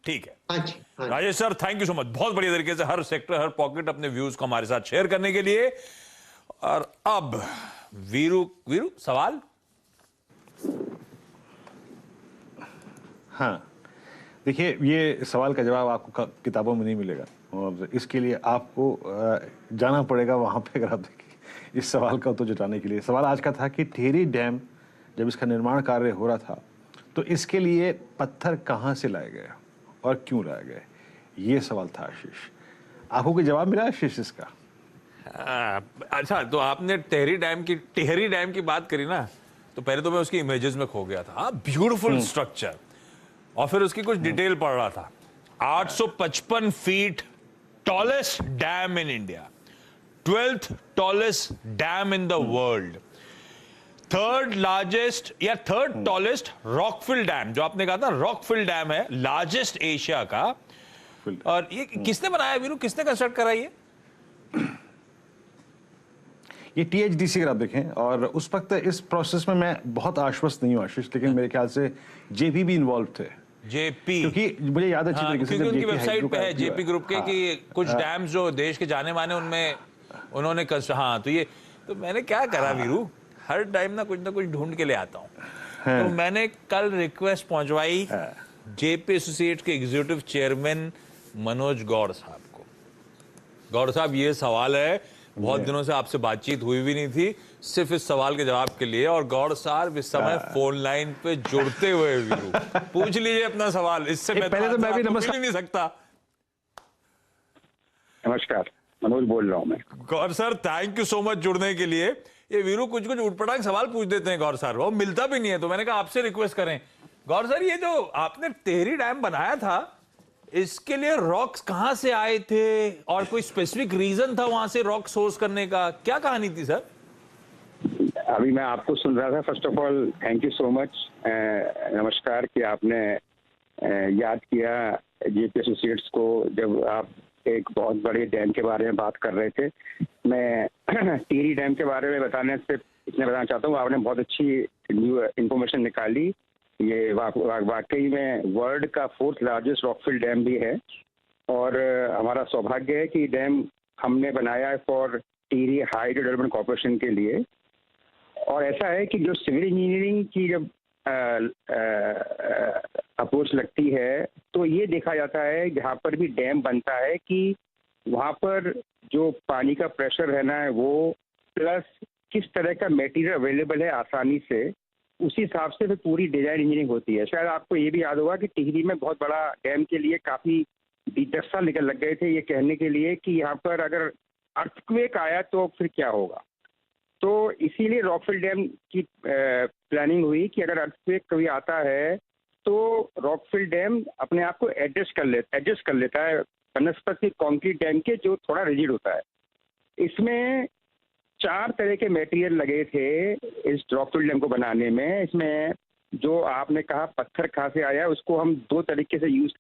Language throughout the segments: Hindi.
ठीक है। हाँ जी, हाँ जी। Rajesh sir, thank you so much, बहुत बढ़िया तरीके से हर सेक्टर, हर पॉकेट अपने व्यूज को हमारे साथ शेयर करने के लिए। और अब वीरू, वीरू सवाल। हाँ, देखिए, ये सवाल का जवाब आपको किताबों में नहीं मिलेगा और इसके लिए आपको जाना पड़ेगा वहाँ पे। अगर आप देखिए इस सवाल का उत्तर जुटाने के लिए, सवाल आज का था कि टिहरी डैम जब इसका निर्माण कार्य हो रहा था तो इसके लिए पत्थर कहाँ से लाए गए और क्यों लाए गए, ये सवाल था आशीष। आपको कोई जवाब मिला आशीष इसका? अच्छा, तो आपने टिहरी डैम की बात करी ना, तो पहले तो मैं उसकी इमेजेस में खो गया था। ब्यूटीफुल स्ट्रक्चर, और फिर उसकी कुछ डिटेल पढ़ रहा था। 855 feet tallest dam in India, 12th tallest dam in the world, third tallest rockfill dam, जो आपने कहा था रॉकफिल डैम है लार्जेस्ट एशिया का। और ये किसने बनाया वीरू, किसने कंस्ट्रक्ट करा ये THDC अगर आप देखें, और उस वक्त इस प्रोसेस में मैं बहुत आश्वस्त नहीं हूँ आशीष, लेकिन मेरे ख्याल से जेपी भी इन्वॉल्व थे। जेपी, क्योंकि मुझे याद है अच्छी तरीके से, क्योंकि उनकी वेबसाइट पे है जेपी ग्रुप के कि कुछ डैम्स जो देश के जाने माने उनमें उन्होंने हाँ, तो ये तो मैंने क्या करा वीरू, हर टाइम ना कुछ ढूंढ के ले आता हूँ। तो मैंने कल रिक्वेस्ट पहुंचवाई जेपी एसोसिएट के एग्जीक्यूटिव चेयरमैन मनोज गौड़ साहब को। गौड़ साहब, ये सवाल है, बहुत दिनों से आपसे बातचीत हुई भी नहीं थी, सिर्फ इस सवाल के जवाब के लिए। और गौड़ साहब इस समय फोन लाइन पे जुड़ते हुए वीरू, पूछ लीजिए अपना सवाल। इससे पहले तो मैं भी नमस्कार नहीं सकता। नमस्कार, मनोज बोल रहा हूं मैं। Gaur sir, thank you so much जुड़ने के लिए। ये वीरू कुछ उटपटांग सवाल पूछ देते हैं गौर सर, वो मिलता भी नहीं है, तो मैंने कहा आपसे रिक्वेस्ट करें। गौर सर, ये जो आपने टिहरी डैम बनाया था, इसके लिए रॉक्स कहां से आए थे और कोई स्पेसिफिक रीजन था वहां से रॉक सोर्स करने का, क्या कहानी थी सर? अभी मैं आपको सुन रहा था। First of all thank you so much, नमस्कार कि आपने याद किया जेपी एसोसिएट्स को जब आप एक बहुत बड़े डैम के बारे में बात कर रहे थे। मैं टिहरी डैम के बारे में बताने से इसलिए बताना चाहता हूँ, आपने बहुत अच्छी न्यू इन्फॉर्मेशन निकाली। ये वाकई में वर्ल्ड का 4th लार्जेस्ट रॉकफिल डैम भी है, और हमारा सौभाग्य है कि डैम हमने बनाया है for Tehri hydro development corporation के लिए। और ऐसा है कि जो सिविल इंजीनियरिंग की जब अप्रोच लगती है तो ये देखा जाता है जहाँ पर भी डैम बनता है कि वहाँ पर जो पानी का प्रेशर रहना है वो, प्लस किस तरह का मटेरियल अवेलेबल है आसानी से, उसी हिसाब से फिर पूरी डिजाइन इंजीनियरिंग होती है। शायद आपको ये भी याद होगा कि टिहरी में बहुत बड़ा डैम के लिए काफी 10 साल निकल लग गए थे ये कहने के लिए कि यहाँ पर अगर अर्थक्वेक आया तो फिर क्या होगा। तो इसीलिए रॉकफिल डैम की प्लानिंग हुई कि अगर अर्थक्वेक कभी आता है तो रॉकफिल डैम अपने आप को एडजस्ट कर लेता है बनस्पति कंक्रीट डैम के, जो थोड़ा रिजिड होता है। इसमें 4 तरह के मटेरियल लगे थे इस रॉकफिल डैम को बनाने में। इसमें जो आपने कहा पत्थर कहाँ से आया, उसको हम 2 तरीके से यूज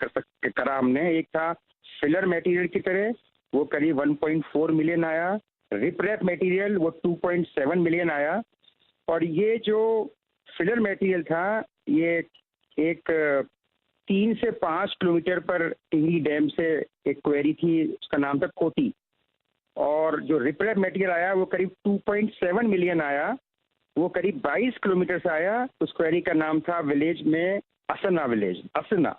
करा हमने। एक था फिलर मटेरियल की तरह, वो करीब 1.4 मिलियन आया। रिपरैप मटेरियल वो 2.7 मिलियन आया। और ये जो फिलर मटेरियल था, ये एक 3 से 5 किलोमीटर पर टिहरी डैम से एक क्वेरी थी, उसका नाम था कोटी। और जो रिपरैप मटेरियल आया वो करीब 2.7 मिलियन आया, वो करीब 22 किलोमीटर से आया। उस क्वेरी का नाम था विलेज में असना।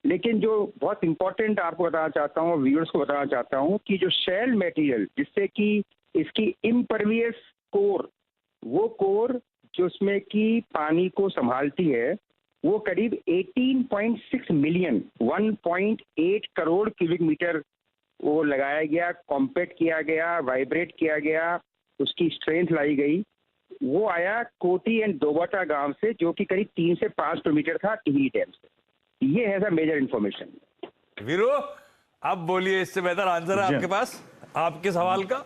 लेकिन जो बहुत इंपॉर्टेंट आपको बताना चाहता हूँ, व्यूअर्स को बताना चाहता हूँ, कि जो शेल मटेरियल जिससे कि इसकी इम्परवियस कोर, वो कोर जो उसमें कि पानी को संभालती है, वो करीब 18.6 मिलियन 1.8 करोड़ क्यूबिक मीटर वो लगाया गया, कॉम्पैक्ट किया गया, वाइब्रेट किया गया, उसकी स्ट्रेंथ लाई गई। वो आया कोटी एंड दोबाटा गांव से, जो कि करीब 3 से 5 किलोमीटर था टिहरी डैम से। ये है सर मेजर इन्फॉर्मेशन। वीरू, अब बोलिए, इससे बेहतर आंसर है आपके पास आपके सवाल का?